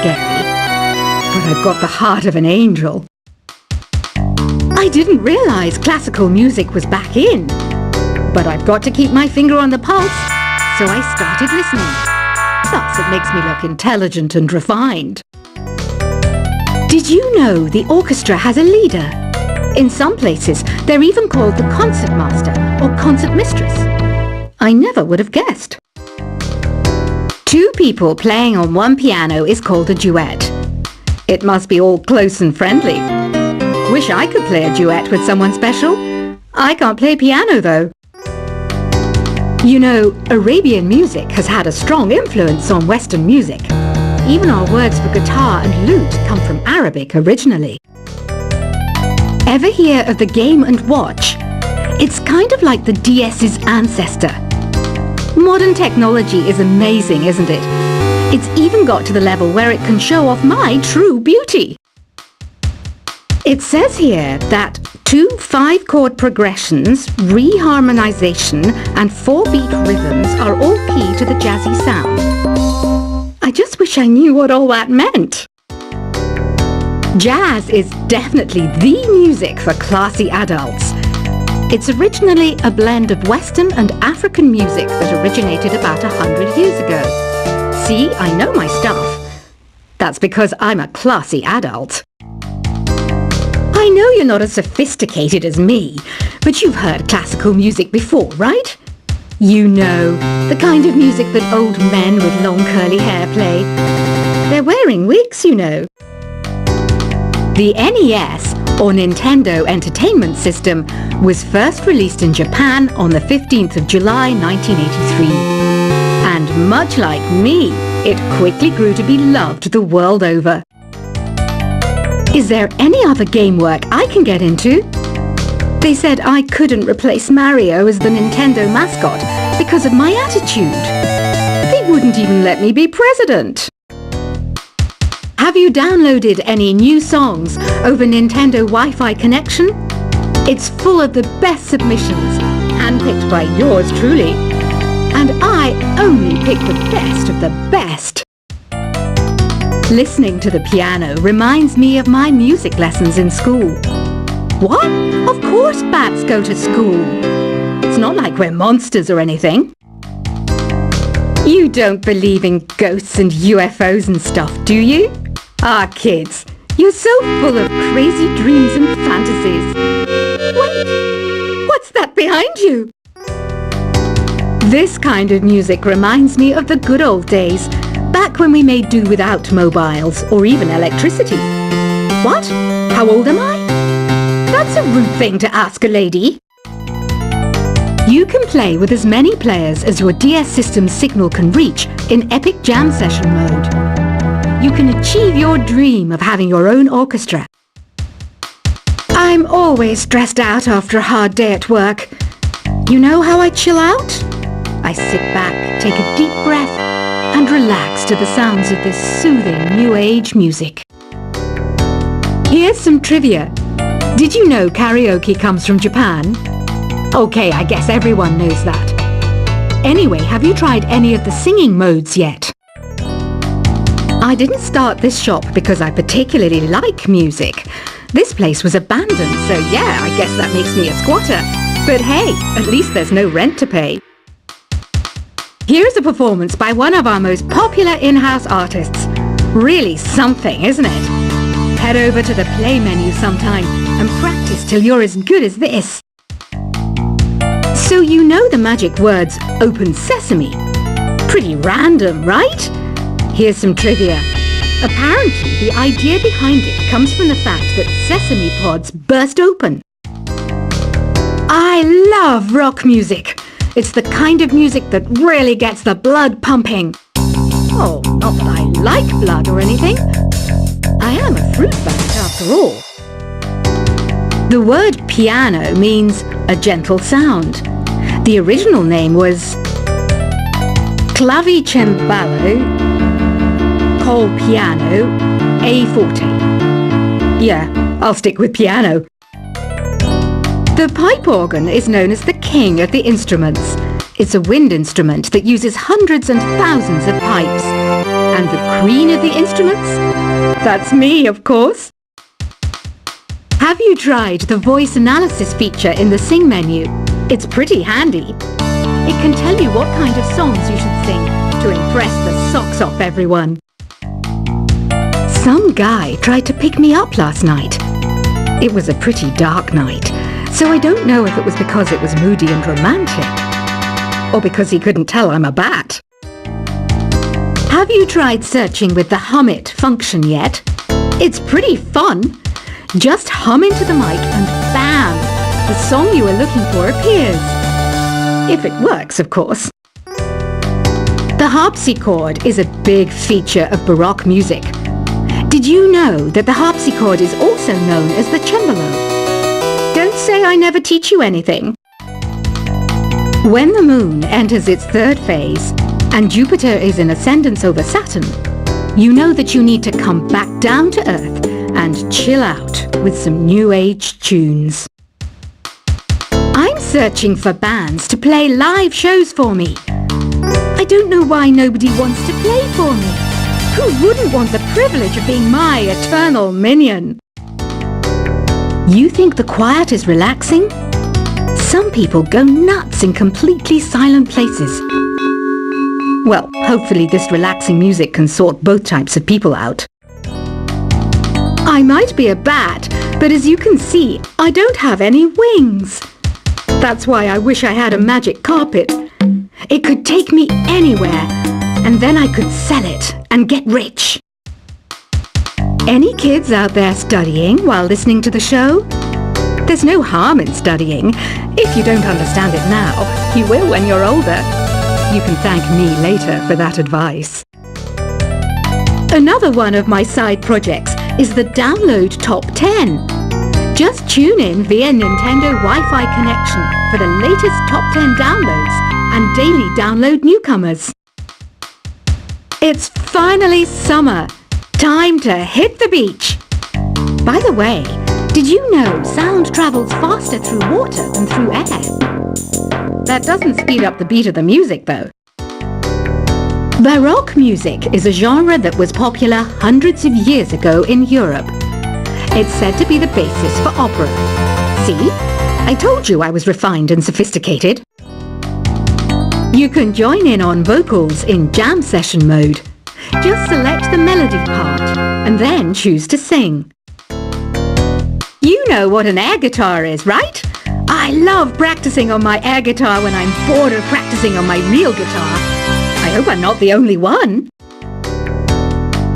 scary, but I've got the heart of an angel. I didn't realise classical music was back in, but I've got to keep my finger on the pulse, so I started listening. Thus, it makes me look intelligent and refined. Did you know the orchestra has a leader? In some places, they're even called the concertmaster or concertmistress. I never would have guessed. Two people playing on one piano is called a duet. It must be all close and friendly. Wish I could play a duet with someone special. I can't play piano though. You know, Arabian music has had a strong influence on Western music. Even our words for guitar and lute come from Arabic originally. Ever hear of the Game & Watch? It's kind of like the DS's ancestor. Modern technology is amazing, isn't it? It's even got to the level where it can show off my true beauty. It says here that 2 5-chord progressions, reharmonization and 4-beat rhythms are all key to the jazzy sound. I just wish I knew what all that meant. Jazz is definitely the music for classy adults. It's originally a blend of Western and African music that originated about 100 years ago. See, I know my stuff. That's because I'm a classy adult. I know you're not as sophisticated as me, but you've heard classical music before, right? You know, the kind of music that old men with long curly hair play. They're wearing wigs, you know. The NES, or Nintendo Entertainment System, was first released in Japan on the 15th of July 1983. And much like me, it quickly grew to be loved the world over. Is there any other game work I can get into? They said I couldn't replace Mario as the Nintendo mascot because of my attitude. They wouldn't even let me be president. Have you downloaded any new songs over Nintendo Wi-Fi connection? It's full of the best submissions, handpicked by yours truly. And I only pick the best of the best. Listening to the piano reminds me of my music lessons in school. What? Of course bats go to school. It's not like we're monsters or anything. You don't believe in ghosts and UFOs and stuff, do you? Ah, kids, you're so full of crazy dreams and fantasies. Wait, what's that behind you? This kind of music reminds me of the good old days, back when we made do without mobiles or even electricity. What? How old am I? That's a rude thing to ask a lady. You can play with as many players as your DS system's signal can reach in Epic Jam Session mode. You can achieve your dream of having your own orchestra. I'm always stressed out after a hard day at work. You know how I chill out? I sit back, take a deep breath, and relax to the sounds of this soothing new age music. Here's some trivia. Did you know karaoke comes from Japan? Okay, I guess everyone knows that. Anyway, have you tried any of the singing modes yet? I didn't start this shop because I particularly like music. This place was abandoned, so yeah, I guess that makes me a squatter. But hey, at least there's no rent to pay. Here's a performance by one of our most popular in-house artists. Really something, isn't it? Head over to the play menu sometime and practice till you're as good as this. So you know the magic words "Open Sesame." Pretty random, right? Here's some trivia. Apparently, the idea behind it comes from the fact that sesame pods burst open. I love rock music. It's the kind of music that really gets the blood pumping. Oh, not that I like blood or anything. I am a fruit bat after all. The word piano means a gentle sound. The original name was clavicembalo col piano a forte. Yeah, I'll stick with piano. The pipe organ is known as the king of the instruments. It's a wind instrument that uses hundreds and thousands of pipes. And the queen of the instruments? That's me, of course. Have you tried the voice analysis feature in the Sing menu? It's pretty handy. It can tell you what kind of songs you should sing to impress the socks off everyone. Some guy tried to pick me up last night. It was a pretty dark night, so I don't know if it was because it was moody and romantic, or because he couldn't tell I'm a bat. Have you tried searching with the Hum It function yet? It's pretty fun. Just hum into the mic and bam! The song you are looking for appears. If it works, of course. The harpsichord is a big feature of Baroque music. Did you know that the harpsichord is also known as the cembalo? Don't say I never teach you anything. When the moon enters its third phase and Jupiter is in ascendance over Saturn, you know that you need to come back down to Earth and chill out with some new age tunes. I'm searching for bands to play live shows for me. I don't know why nobody wants to play for me. Who wouldn't want the privilege of being my eternal minion? You think the quiet is relaxing? Some people go nuts in completely silent places. Well, hopefully this relaxing music can sort both types of people out. I might be a bat, but as you can see, I don't have any wings. That's why I wish I had a magic carpet. It could take me anywhere, and then I could sell it and get rich. Any kids out there studying while listening to the show? There's no harm in studying. If you don't understand it now, you will when you're older. You can thank me later for that advice. Another one of my side projects is the Download Top 10. Just tune in via Nintendo Wi-Fi connection for the latest Top 10 downloads and daily download newcomers. It's finally summer. Time to hit the beach. By the way, did you know sound travels faster through water than through air? That doesn't speed up the beat of the music, though. Baroque music is a genre that was popular hundreds of years ago in Europe. It's said to be the basis for opera. See? I told you I was refined and sophisticated. You can join in on vocals in jam session mode. Just select the melody part and then choose to sing. You know what an air guitar is, right? I love practicing on my air guitar when I'm bored of practicing on my real guitar. I hope I'm not the only one.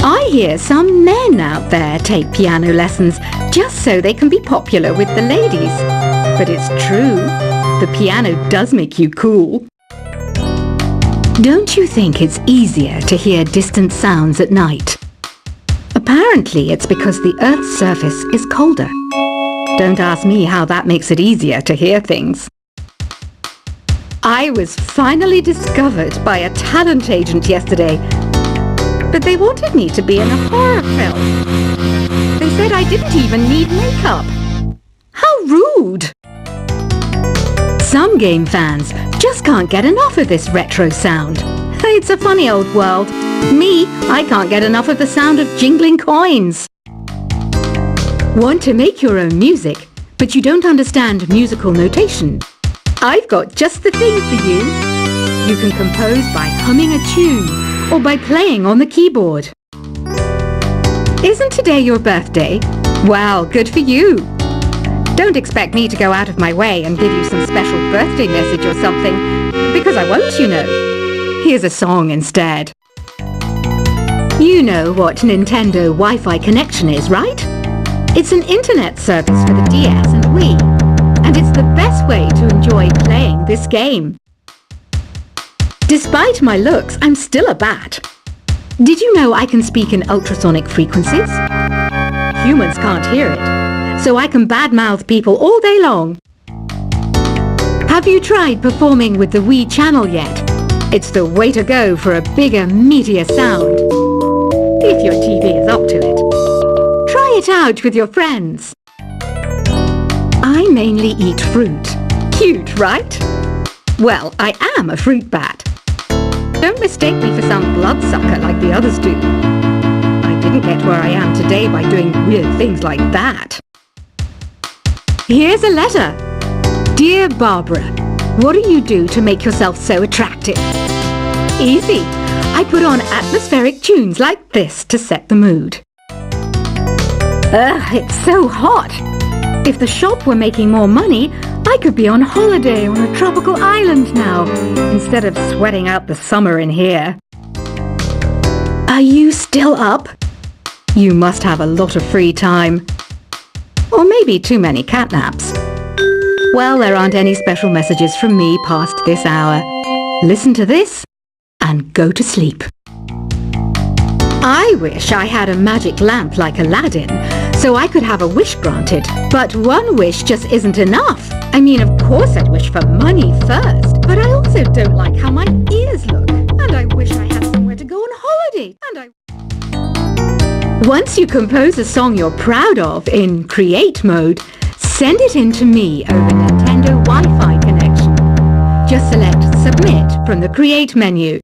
I hear some men out there take piano lessons just so they can be popular with the ladies. But it's true, the piano does make you cool. Don't you think it's easier to hear distant sounds at night? Apparently it's because the Earth's surface is colder. Don't ask me how that makes it easier to hear things. I was finally discovered by a talent agent yesterday, but they wanted me to be in a horror film. They said I didn't even need makeup. How rude! Some game fans just can't get enough of this retro sound. It's a funny old world. Me, I can't get enough of the sound of jingling coins. Want to make your own music, but you don't understand musical notation? I've got just the thing for you. You can compose by humming a tune or by playing on the keyboard. Isn't today your birthday? Well, good for you. Don't expect me to go out of my way and give you some special birthday message or something, because I won't, you know. Here's a song instead. You know what Nintendo Wi-Fi connection is, right? It's an internet service for the DS and Wii, and it's the best way to enjoy playing this game. Despite my looks, I'm still a bat. Did you know I can speak in ultrasonic frequencies? Humans can't hear it, so I can badmouth people all day long. Have you tried performing with the Wii channel yet? It's the way to go for a bigger, meatier sound. If your TV is up to it. Try it out with your friends. I mainly eat fruit. Cute, right? Well, I am a fruit bat. Don't mistake me for some bloodsucker like the others do. I didn't get where I am today by doing weird things like that. Here's a letter. Dear Barbara, what do you do to make yourself so attractive? Easy. I put on atmospheric tunes like this to set the mood. Ugh, it's so hot. If the shop were making more money, I could be on holiday on a tropical island now, instead of sweating out the summer in here. Are you still up? You must have a lot of free time. Or maybe too many catnaps. Well, there aren't any special messages from me past this hour. Listen to this and go to sleep. I wish I had a magic lamp like Aladdin, so I could have a wish granted. But one wish just isn't enough. I mean, of course I'd wish for money first, but I also don't like how my ears look. And I wish I had somewhere to go on holiday. Once you compose a song you're proud of in Create mode, send it in to me over Nintendo Wi-Fi connection. Just select Submit from the Create menu.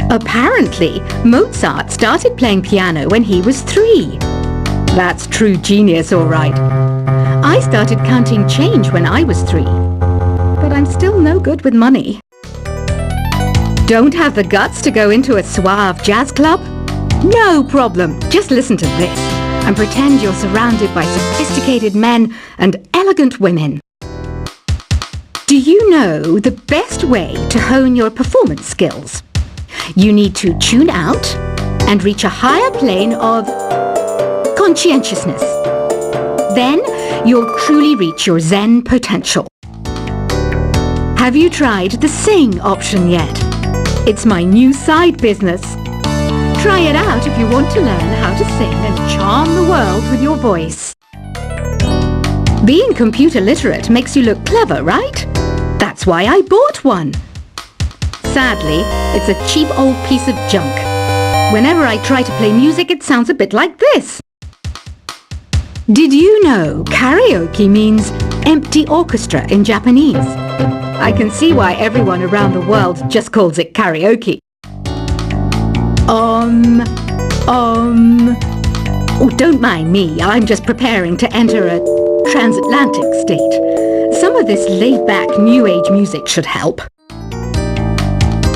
Apparently, Mozart started playing piano when he was 3. That's true genius, all right. I started counting change when I was 3. But I'm still no good with money. Don't have the guts to go into a suave jazz club? No problem. Just listen to this and pretend you're surrounded by sophisticated men and elegant women. Do you know the best way to hone your performance skills? You need to tune out and reach a higher plane of conscientiousness. Then you'll truly reach your Zen potential. Have you tried the Sing option yet? It's my new side business. Try it out if you want to learn how to sing and charm the world with your voice. Being computer literate makes you look clever, right? That's why I bought one. Sadly, it's a cheap old piece of junk. Whenever I try to play music, it sounds a bit like this. Did you know karaoke means empty orchestra in Japanese? I can see why everyone around the world just calls it karaoke. Oh, don't mind me. I'm just preparing to enter a transatlantic state. Some of this laid-back new age music should help.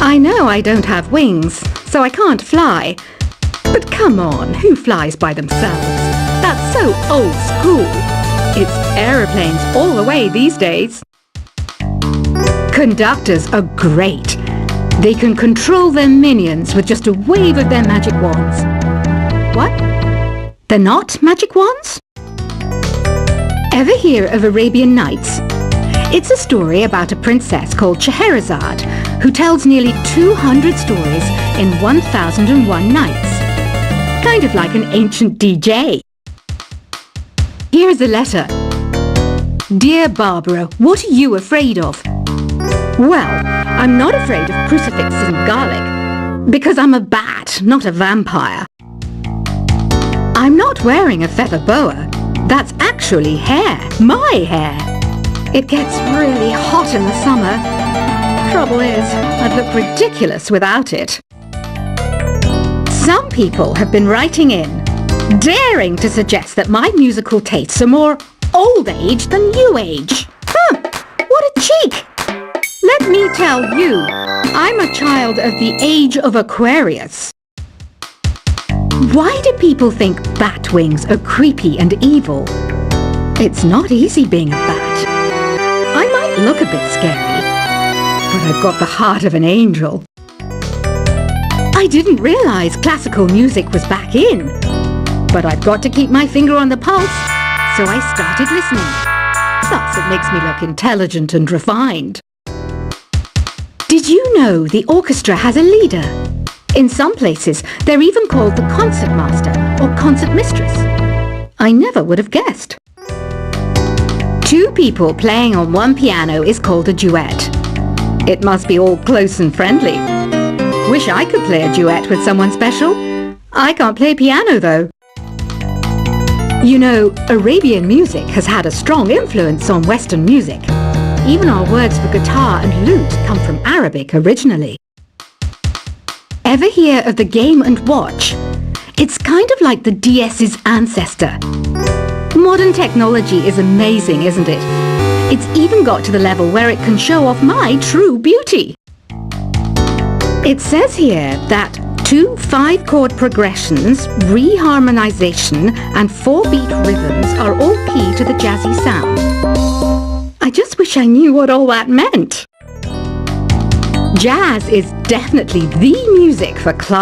I know I don't have wings, so I can't fly. But come on, who flies by themselves? That's so old school. It's aeroplanes all the way these days. Conductors are great. They can control their minions with just a wave of their magic wands. What? They're not magic wands? Ever hear of Arabian Nights? It's a story about a princess called Scheherazade who tells nearly 200 stories in 1001 nights. Kind of like an ancient DJ. Here's a letter. Dear Barbara, what are you afraid of? Well, I'm not afraid of crucifixes and garlic, because I'm a bat, not a vampire. I'm not wearing a feather boa. That's actually hair, my hair. It gets really hot in the summer. Trouble is, I'd look ridiculous without it. Some people have been writing in, daring to suggest that my musical tastes are more old age than new age. Huh, what a cheek! Let me tell you, I'm a child of the age of Aquarius. Why do people think bat wings are creepy and evil? It's not easy being a bat. I might look a bit scary, but I've got the heart of an angel. I didn't realize classical music was back in, but I've got to keep my finger on the pulse, so I started listening. Thus, it makes me look intelligent and refined. Did you know the orchestra has a leader? In some places, they're even called the concertmaster or concertmistress. I never would have guessed. 2 people playing on one piano is called a duet. It must be all close and friendly. Wish I could play a duet with someone special. I can't play piano though. You know, Arabian music has had a strong influence on Western music. Even our words for guitar and lute come from Arabic originally. Ever hear of the Game & Watch? It's kind of like the DS's ancestor. Modern technology is amazing, isn't it? It's even got to the level where it can show off my true beauty. It says here that 2 5-chord progressions, reharmonization and 4-beat rhythms are all key to the jazzy sound. I just wish I knew what all that meant. Jazz is definitely the music for class.